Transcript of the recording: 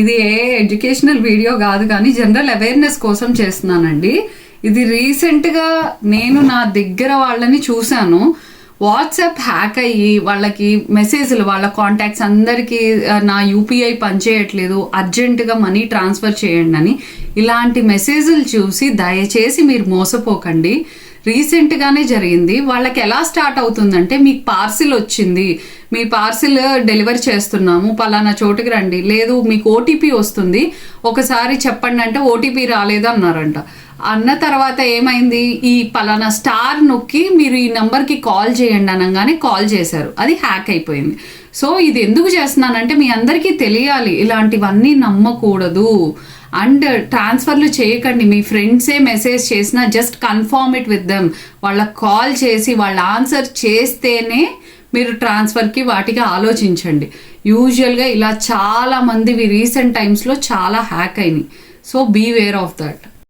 ఇది ఏ educational video కాదు, కానీ జనరల్ అవేర్నెస్ కోసం చేస్తున్నానండి. ఇది రీసెంట్గా నేను నా దగ్గర వాళ్ళని చూశాను. వాట్సాప్ హ్యాక్ అయ్యి వాళ్ళకి మెసేజ్లు, వాళ్ళ కాంటాక్ట్స్ అందరికీ నా యూపీఐ పనిచేయట్లేదు, అర్జెంటుగా మనీ ట్రాన్స్ఫర్ చేయండి అని ఇలాంటి మెసేజ్లు చూసి దయచేసి మీరు మోసపోకండి. రీసెంట్గానే జరిగింది. వాళ్ళకి ఎలా స్టార్ట్ అవుతుందంటే, మీకు పార్సిల్ వచ్చింది, మీ పార్సిల్ డెలివరీ చేస్తున్నాము, పలానా చోటుకి రండి, లేదు మీకు ఓటీపీ వస్తుంది, ఒకసారి చెప్పండి అంటే ఓటీపీ రాలేదు అన్నారంట. అన్న తర్వాత ఏమైంది, ఈ పలానా స్టార్ నొక్కి మీరు ఈ నెంబర్కి కాల్ చేయండి అనగానే కాల్ చేశారు. అది హ్యాక్ అయిపోయింది. సో ఇది ఎందుకు చేస్తున్నానంటే మీ అందరికీ తెలియాలి, ఇలాంటివన్నీ నమ్మకూడదు. అండ్ ట్రాన్స్ఫర్లు చేయకండి. మీ ఫ్రెండ్సే మెసేజ్ చేసినా just confirm it with them. వాళ్ళకి కాల్ చేసి వాళ్ళు ఆన్సర్ చేస్తేనే మీరు ట్రాన్స్ఫర్కి వాటికి ఆలోచించండి. యూజువల్గా ఇలా చాలా మందివి రీసెంట్ టైమ్స్లో చాలా హ్యాక్ అయినాయి. So beware of that.